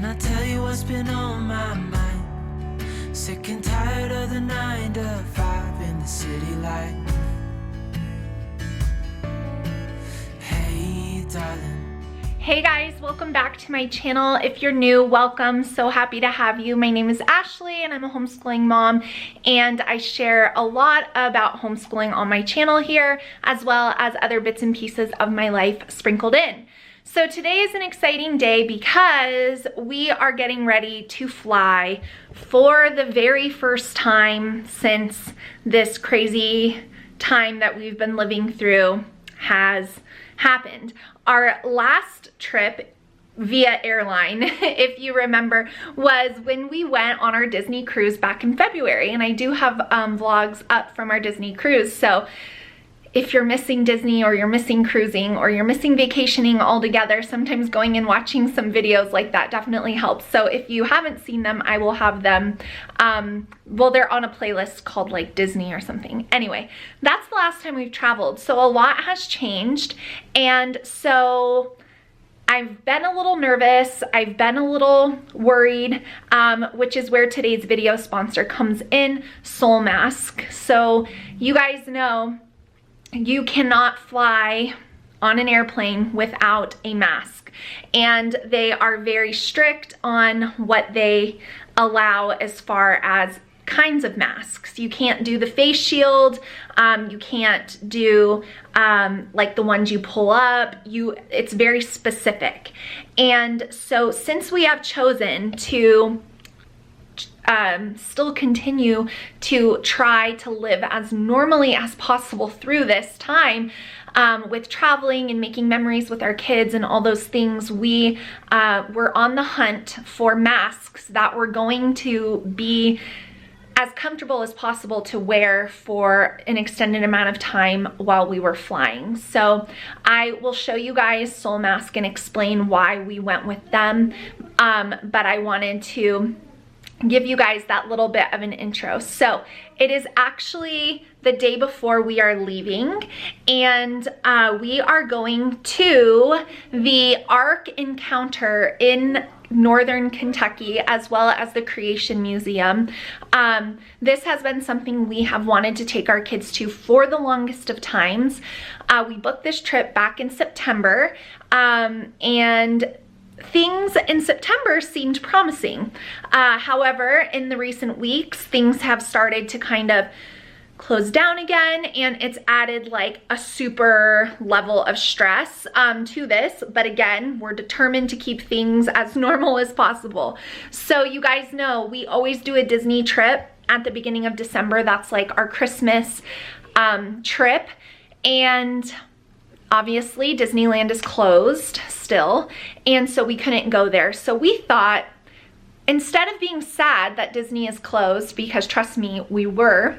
Can I tell you what's been on my mind? Sick and tired of the 9 to 5 in the city life. Hey, darling. Hey guys, welcome back to my channel. If you're new, welcome. So happy to have you. My name is Ashley and I'm a homeschooling mom, and I share a lot about homeschooling on my channel here, as well as other bits and pieces of my life sprinkled in. So today is an exciting day because we are getting ready to fly for the very first time since this crazy time that we've been living through has happened. Our last trip via airline, if you remember, was when we went on our Disney cruise back in February, and I do have vlogs up from our Disney cruise. So if you're missing Disney, or you're missing cruising, or you're missing vacationing altogether, sometimes going and watching some videos like that definitely helps. So if you haven't seen them, I will have them, well, they're on a playlist called like Disney or something. Anyway, that's the last time we've traveled. So a lot has changed. And so I've been a little nervous, I've been a little worried, which is where today's video sponsor comes in, Soul Mask. So you guys know you cannot fly on an airplane without a mask, and they are very strict on what they allow as far as kinds of masks. You can't do the face shield, you can't do like the ones you pull up. It's very specific. And so since we have chosen to still continue to try to live as normally as possible through this time, with traveling and making memories with our kids and all those things, we were on the hunt for masks that were going to be as comfortable as possible to wear for an extended amount of time while we were flying. So I will show you guys Soul Mask and explain why we went with them, but I wanted to give you guys that little bit of an intro. So it is actually the day before we are leaving, and we are going to the Ark Encounter in Northern Kentucky, as well as the Creation Museum. This has been something we have wanted to take our kids to for the longest of times. We booked this trip back in September, and things in September seemed promising. However, in the recent weeks, things have started to kind of close down again, and it's added like a super level of stress to this. But again, we're determined to keep things as normal as possible. So you guys know we always do a Disney trip at the beginning of December. That's like our Christmas trip. And obviously Disneyland is closed still, and so we couldn't go there. So we thought, instead of being sad that Disney is closed, because trust me, we were,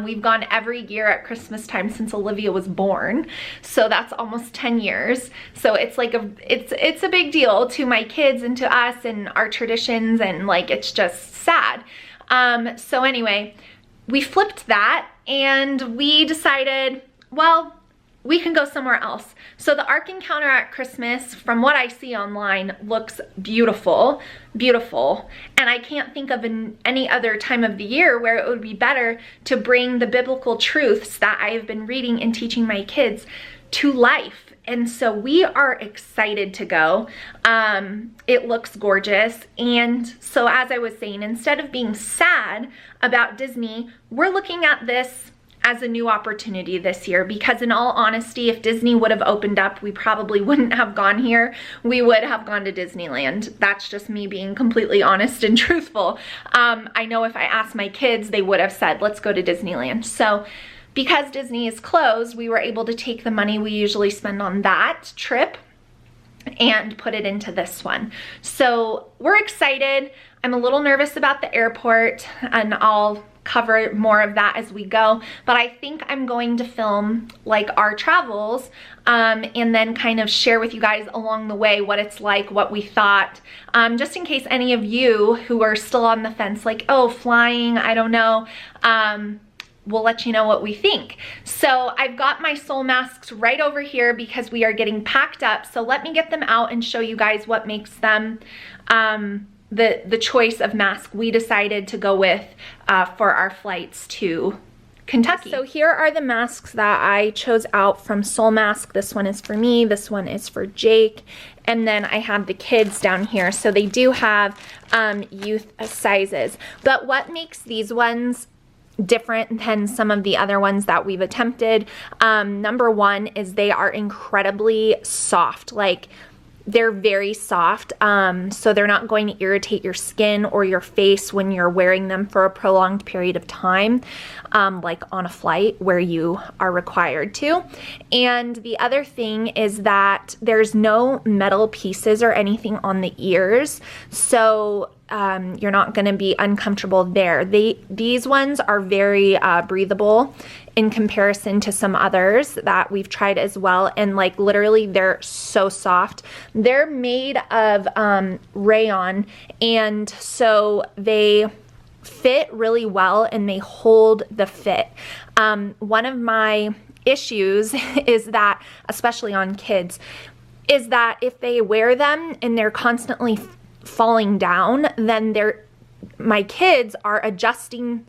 we've gone every year at Christmas time since Olivia was born. So that's almost 10 years. So it's like it's a big deal to my kids and to us and our traditions, and like, it's just sad. So anyway, we flipped that and we decided, well, we can go somewhere else. So the Ark Encounter at Christmas, from what I see online, looks beautiful, beautiful. And I can't think of any other time of the year where it would be better to bring the biblical truths that I have been reading and teaching my kids to life. And so we are excited to go. It looks gorgeous. And so as I was saying, instead of being sad about Disney, we're looking at this as a new opportunity this year, because in all honesty, if Disney would have opened up, we probably wouldn't have gone here. We would have gone to Disneyland. That's just me being completely honest and truthful. I know if I asked my kids, they would have said, let's go to Disneyland. So because Disney is closed, we were able to take the money we usually spend on that trip and put it into this one. So we're excited. I'm a little nervous about the airport, and I'll cover more of that as we go, but I think I'm going to film like our travels, and then kind of share with you guys along the way what it's like, what we thought, just in case any of you who are still on the fence, like, oh, flying, I don't know, we'll let you know what we think. So I've got my Soul masks right over here because we are getting packed up. So let me get them out and show you guys what makes them the choice of mask we decided to go with for our flights to Kentucky. So here are the masks that I chose out from Soul Mask. This one is for me, this one is for Jake, and then I have the kids down here. So they do have youth sizes. But what makes these ones different than some of the other ones that we've attempted, number one is they are incredibly soft. Like, they're very soft, so they're not going to irritate your skin or your face when you're wearing them for a prolonged period of time, like on a flight where you are required to. And the other thing is that there's no metal pieces or anything on the ears, so you're not going to be uncomfortable there. These ones are very breathable in comparison to some others that we've tried as well, and like literally they're so soft. They're made of rayon, and so they fit really well and they hold the fit. One of my issues is that, especially on kids, is that if they wear them and they're constantly falling down, then my kids are adjusting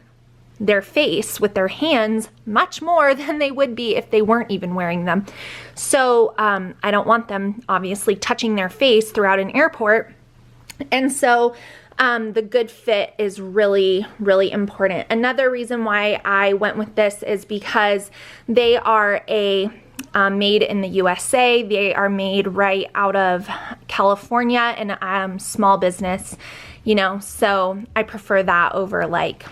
their face with their hands much more than they would be if they weren't even wearing them. So I don't want them obviously touching their face throughout an airport. And so the good fit is really, really important. Another reason why I went with this is because they are made in the USA. They are made right out of California, and small business, you know, so I prefer that over like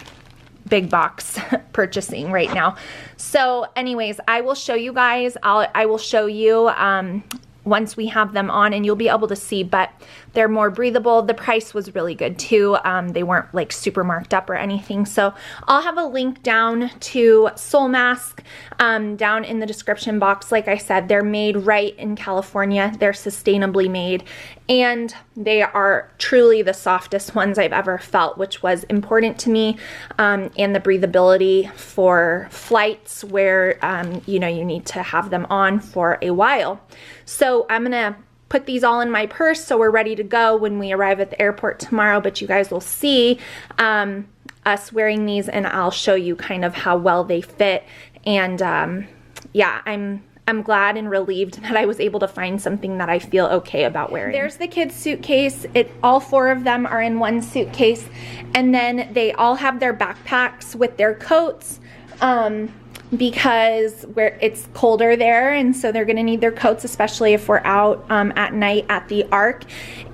big box purchasing right now. So anyways, I will show you guys, I will show you once we have them on, and you'll be able to see, but they're more breathable. The price was really good too. They weren't like super marked up or anything. So I'll have a link down to Soul Mask down in the description box. Like I said, they're made right in California. They're sustainably made, and they are truly the softest ones I've ever felt, which was important to me, and the breathability for flights where you know, you need to have them on for a while. So I'm gonna put these all in my purse so we're ready to go when we arrive at the airport tomorrow, but you guys will see us wearing these, and I'll show you kind of how well they fit. And yeah, I'm glad and relieved that I was able to find something that I feel okay about wearing. There's the kids' suitcase. All four of them are in one suitcase, and then they all have their backpacks with their coats, because it's colder there, and so they're gonna need their coats, especially if we're out at night at the Ark.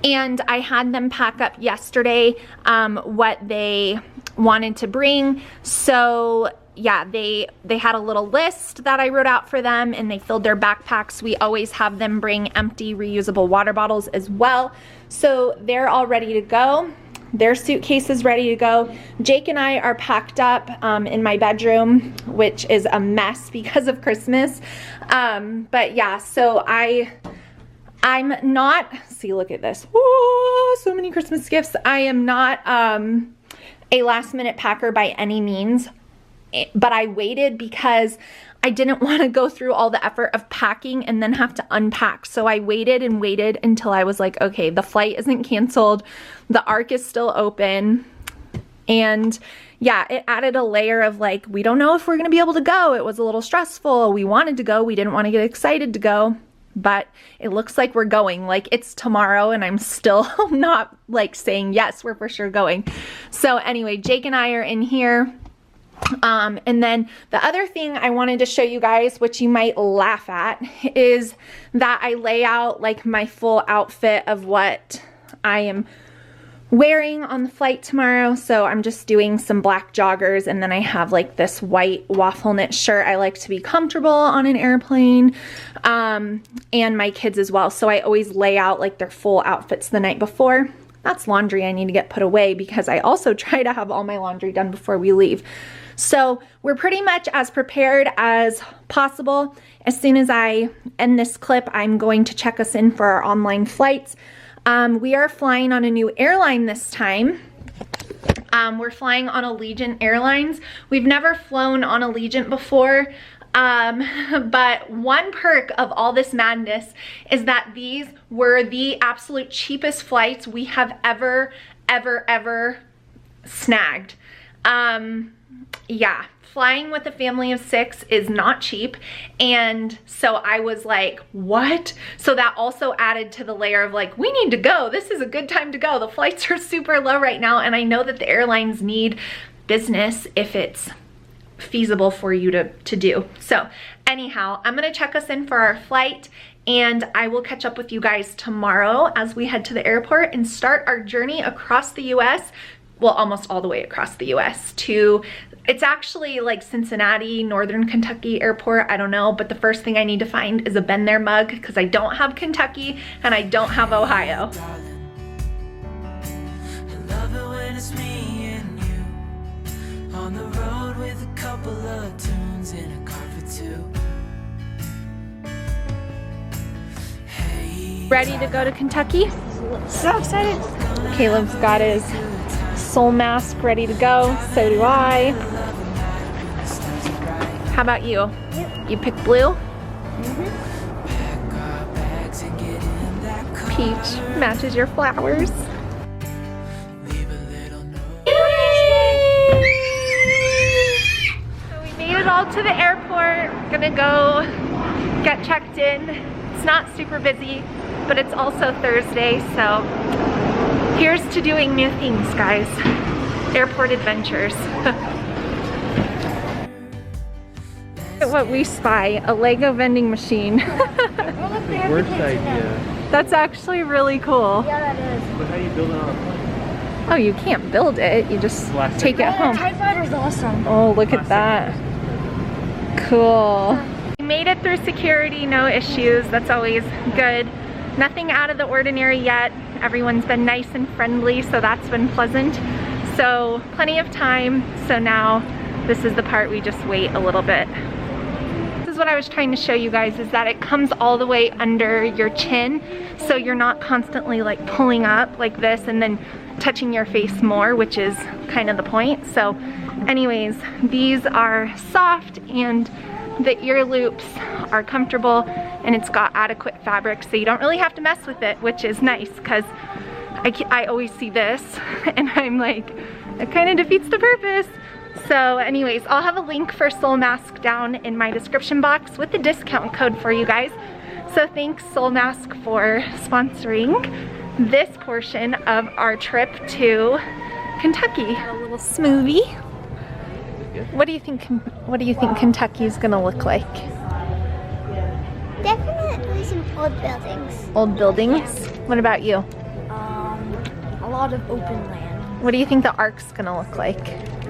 And I had them pack up yesterday what they wanted to bring. So yeah, they had a little list that I wrote out for them, and they filled their backpacks. We always have them bring empty reusable water bottles as well. So they're all ready to go. Their suitcase is ready to go. Jake and I are packed up in my bedroom, which is a mess because of Christmas. But yeah, so I'm not, see, look at this. Ooh, so many Christmas gifts. I am not a last minute packer by any means, but I waited because I didn't want to go through all the effort of packing and then have to unpack. So I waited and waited until I was like, okay, the flight isn't canceled. The Ark is still open. And yeah, it added a layer of like, we don't know if we're going to be able to go. It was a little stressful. We wanted to go. We didn't want to get excited to go, but it looks like we're going. Like, it's tomorrow and I'm still not like saying, yes, we're for sure going. So anyway, Jake and I are in here. And then the other thing I wanted to show you guys, which you might laugh at, is that I lay out like my full outfit of what I am wearing on the flight tomorrow. So I'm just doing some black joggers, and then I have like this white waffle knit shirt. I like to be comfortable on an airplane, and my kids as well. So I always lay out like their full outfits the night before. That's laundry I need to get put away because I also try to have all my laundry done before we leave. So we're pretty much as prepared as possible. As soon as I end this clip, I'm going to check us in for our online flights. We are flying on a new airline this time. We're flying on Allegiant Airlines. We've never flown on Allegiant before, but one perk of all this madness is that these were the absolute cheapest flights we have ever snagged. Yeah, flying with a family of 6 is not cheap, and so I was like, what? So that also added to the layer of like, we need to go. This is a good time to go. The flights are super low right now, and I know that the airlines need business if it's feasible for you to do. So anyhow, I'm gonna check us in for our flight, and I will catch up with you guys tomorrow as we head to the airport and start our journey across the US. Well, almost all the way across the US to, it's actually like Cincinnati, Northern Kentucky Airport, I don't know, but the first thing I need to find is a Been There mug because I don't have Kentucky and I don't have Ohio. On the road with a couple of tunes in a car for 2. Hey, Ready to go to Kentucky? So excited. Caleb's got his soul mask ready to go, so do I. How about you? Yep. You picked blue? pack our bags and get in that car. Peach matches your flowers. Leave a little note. So we made it all to the airport. Gonna go get checked in. It's not super busy, but it's also Thursday, so here's to doing new things, guys. Airport adventures. Look at what we spy, a Lego vending machine. The worst idea. That's actually really cool. Yeah, that is. But how do you build it on a plane? Oh, you can't build it, you just take it Oh, home. the typewriter's awesome. Oh, look at that. Cool. We made it through security, no issues. That's always good. Nothing out of the ordinary yet. Everyone's been nice and friendly, so that's been pleasant. So plenty of time. So now this is the part we just wait a little bit. This is what I was trying to show you guys, is that it comes all the way under your chin, so you're not constantly like pulling up like this and then touching your face more, which is kind of the point. So anyways, these are soft and the ear loops are comfortable, and it's got adequate fabric, so you don't really have to mess with it, which is nice because I always see this and I'm like, it kind of defeats the purpose. So anyways, I'll have a link for Soul Mask down in my description box with the discount code for you guys. So thanks Soul Mask for sponsoring this portion of our trip to Kentucky. A little smoothie. What do you think Kentucky's gonna look like? Definitely some old buildings. Old buildings? What about you? A lot of open land. What do you think the ark's gonna look like?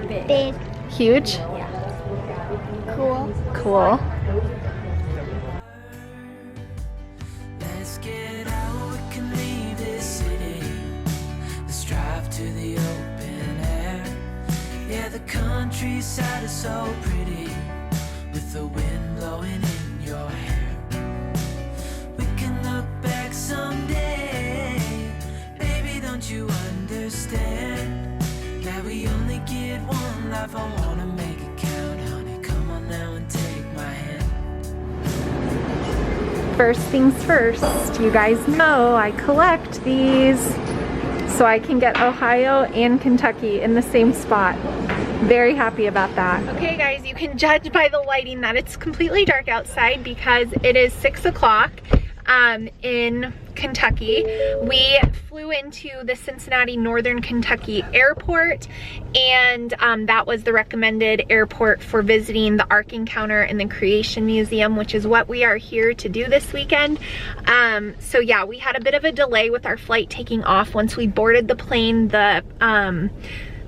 Big. Huge? Cool. Cool. Let's get out, we can leave this city. Let's drive to the open air. Yeah, the countryside is so pretty, with the wind blowing in your hair. We can look back someday. Baby, don't you understand that we only get one life? I wanna make it count, honey. Come on now and take my hand. First things first, you guys know I collect these so I can get Ohio and Kentucky in the same spot. Very happy about that. Okay guys, you can judge by the lighting that it's completely dark outside because it is 6 o'clock in Kentucky. We flew into the Cincinnati Northern Kentucky Airport, and that was the recommended airport for visiting the Ark Encounter and the Creation Museum, which is what we are here to do this weekend. So yeah, we had a bit of a delay with our flight taking off. Once we boarded the plane,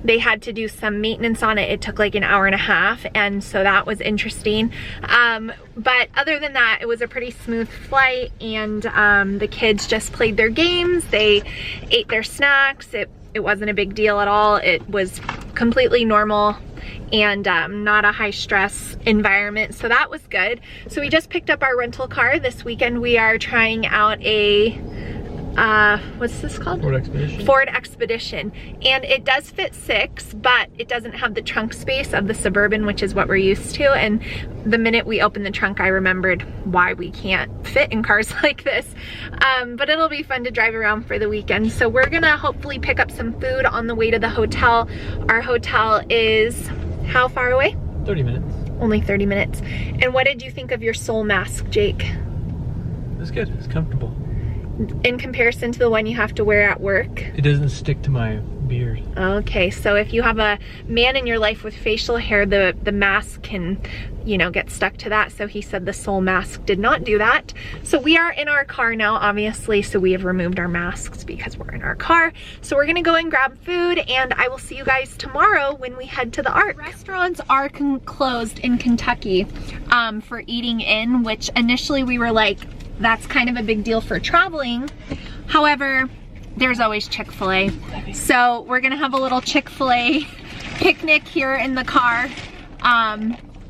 they had to do some maintenance on it. It took like an hour and a half, and so that was interesting. But other than that, it was a pretty smooth flight, and the kids just played their games. They ate their snacks. It wasn't a big deal at all. It was completely normal and not a high stress environment, so that was good. So we just picked up our rental car. This weekend we are trying out a what's this called? Ford Expedition. Ford Expedition. And it does fit 6, but it doesn't have the trunk space of the Suburban, which is what we're used to. And the minute we opened the trunk, I remembered why we can't fit in cars like this. But it'll be fun to drive around for the weekend. So we're gonna hopefully pick up some food on the way to the hotel. Our hotel is how far away? 30 minutes. Only 30 minutes. And what did you think of your Soul mask, Jake? It's good. It's comfortable. In comparison to the one you have to wear at work? It doesn't stick to my beard. Okay, so if you have a man in your life with facial hair, the mask can, you know, get stuck to that. So he said the Soul mask did not do that. So we are in our car now, obviously, so we have removed our masks because we're in our car. So we're gonna go and grab food, and I will see you guys tomorrow when we head to the Ark. Restaurants are closed in Kentucky for eating in, which initially we were like, that's kind of a big deal for traveling. However, there's always Chick-fil-A. So we're gonna have a little Chick-fil-A picnic here in the car.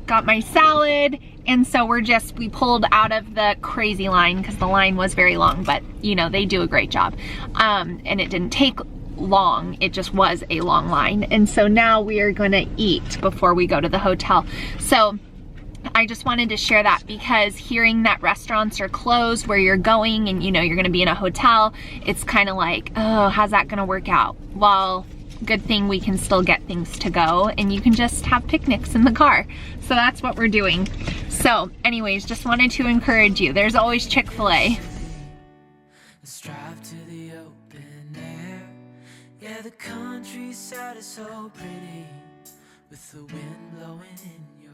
Got my salad, and so we pulled out of the crazy line because the line was very long, but you know, they do a great job. And it didn't take long, it just was a long line. And so now we are gonna eat before we go to the hotel. So I just wanted to share that because hearing that restaurants are closed where you're going and you know you're gonna be in a hotel, it's kind of like, oh, how's that gonna work out? Well, good thing we can still get things to go and you can just have picnics in the car. So that's what we're doing. So anyways, just wanted to encourage you. There's always Chick-fil-A. Let's drive to the open air. Yeah, the countryside is so pretty with the wind blowing in your